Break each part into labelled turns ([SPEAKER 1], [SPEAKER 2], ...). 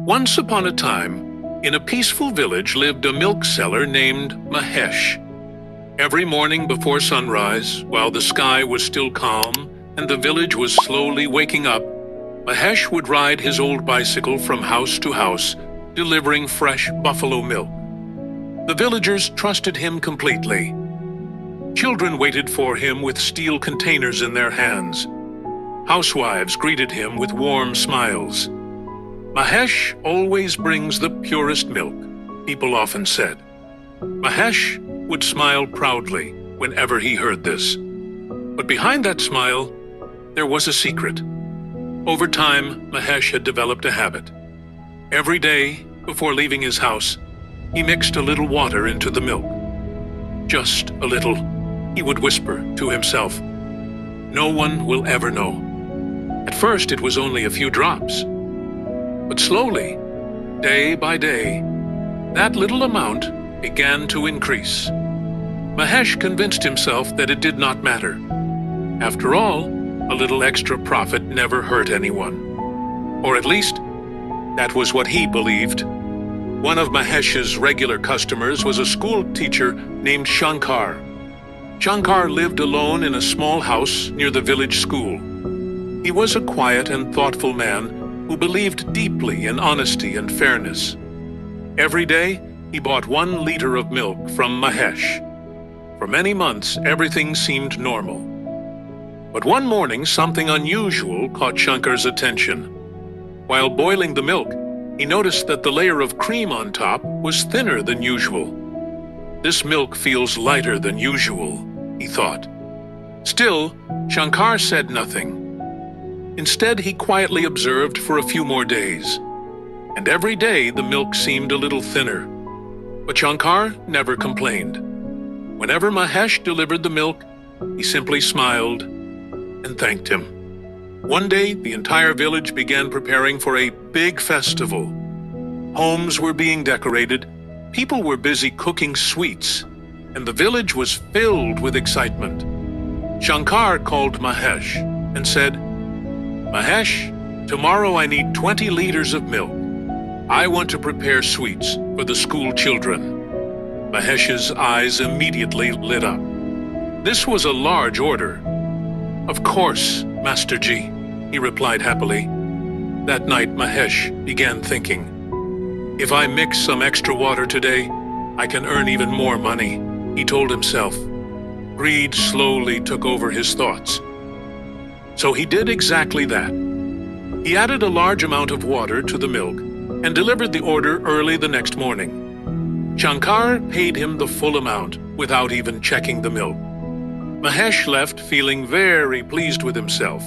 [SPEAKER 1] Once upon a time, in a peaceful village lived a milk seller named Mahesh. Every morning before sunrise, while the sky was still calm and the village was slowly waking up, Mahesh would ride his old bicycle from house to house, delivering fresh buffalo milk. The villagers trusted him completely. Children waited for him with steel containers in their hands. Housewives greeted him with warm smiles. Mahesh always brings the purest milk, people often said. Mahesh would smile proudly whenever he heard this. But behind that smile, there was a secret. Over time, Mahesh had developed a habit. Every day, before leaving his house, he mixed a little water into the milk. Just a little, he would whisper to himself. No one will ever know. At first, it was only a few drops. But slowly, day by day, that little amount began to increase. Mahesh convinced himself that it did not matter. After all, a little extra profit never hurt anyone. Or at least, that was what he believed. One of Mahesh's regular customers was a school teacher named Shankar. Shankar lived alone in a small house near the village school. He was a quiet and thoughtful man who believed deeply in honesty and fairness. Every day, he bought 1 liter of milk from Mahesh. For many months, everything seemed normal. But one morning, something unusual caught Shankar's attention. While boiling the milk, he noticed that the layer of cream on top was thinner than usual. This milk feels lighter than usual, he thought. Still, Shankar said nothing. Instead, he quietly observed for a few more days. And every day, the milk seemed a little thinner. But Shankar never complained. Whenever Mahesh delivered the milk, he simply smiled and thanked him. One day, the entire village began preparing for a big festival. Homes were being decorated, people were busy cooking sweets, and the village was filled with excitement. Shankar called Mahesh and said, Mahesh, tomorrow I need 20 liters of milk. I want to prepare sweets for the school children. Mahesh's eyes immediately lit up. This was a large order. Of course, Master Ji, he replied happily. That night, Mahesh began thinking. If I mix some extra water today, I can earn even more money, he told himself. Greed slowly took over his thoughts. So he did exactly that. He added a large amount of water to the milk and delivered the order early the next morning. Shankar paid him the full amount without even checking the milk. Mahesh left feeling very pleased with himself.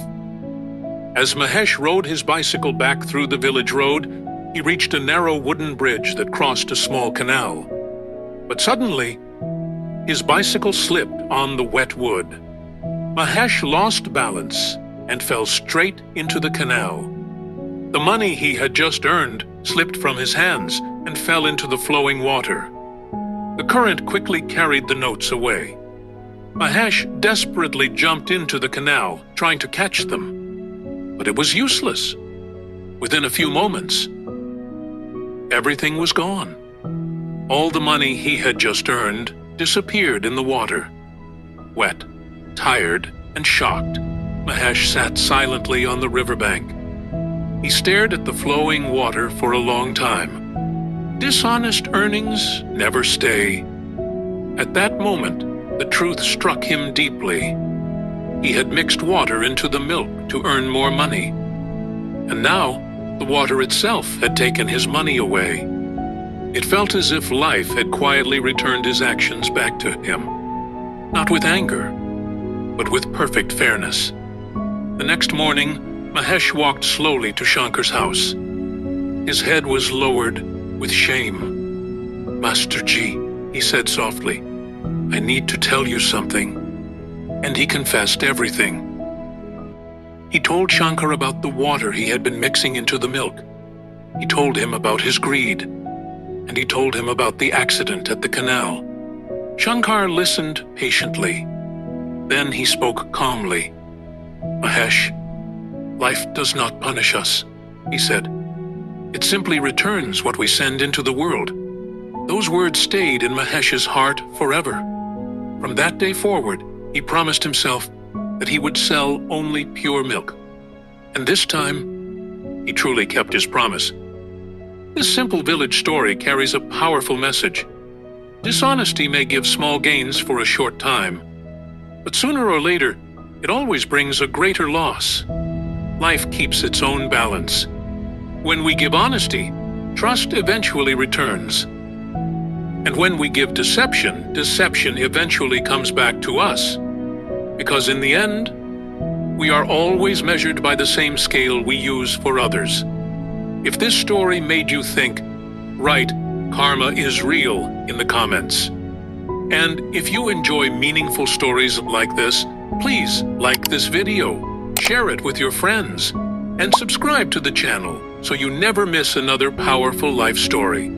[SPEAKER 1] As Mahesh rode his bicycle back through the village road, he reached a narrow wooden bridge that crossed a small canal. But suddenly, his bicycle slipped on the wet wood. Mahesh lost balance and fell straight into the canal. The money he had just earned slipped from his hands and fell into the flowing water. The current quickly carried the notes away. Mahesh desperately jumped into the canal, trying to catch them. But it was useless. Within a few moments, everything was gone. All the money he had just earned disappeared in the water. Wet, tired, and shocked, Mahesh sat silently on the riverbank. He stared at the flowing water for a long time. Dishonest earnings never stay. At that moment, the truth struck him deeply. He had mixed water into the milk to earn more money. And now, the water itself had taken his money away. It felt as if life had quietly returned his actions back to him. Not with anger, but with perfect fairness. The next morning, Mahesh walked slowly to Shankar's house. His head was lowered with shame. Master Ji, he said softly, I need to tell you something. And he confessed everything. He told Shankar about the water he had been mixing into the milk. He told him about his greed. And he told him about the accident at the canal. Shankar listened patiently. Then he spoke calmly. Mahesh, life does not punish us, he said. It simply returns what we send into the world. Those words stayed in Mahesh's heart forever. From that day forward, he promised himself that he would sell only pure milk. And this time, he truly kept his promise. This simple village story carries a powerful message. Dishonesty may give small gains for a short time, but sooner or later, it always brings a greater loss. Life keeps its own balance. When we give honesty, trust eventually returns. And when we give deception, deception eventually comes back to us. Because in the end, we are always measured by the same scale we use for others. If this story made you think, write "Karma is real" in the comments. And if you enjoy meaningful stories like this, please like this video, share it with your friends, and subscribe to the channel so you never miss another powerful life story.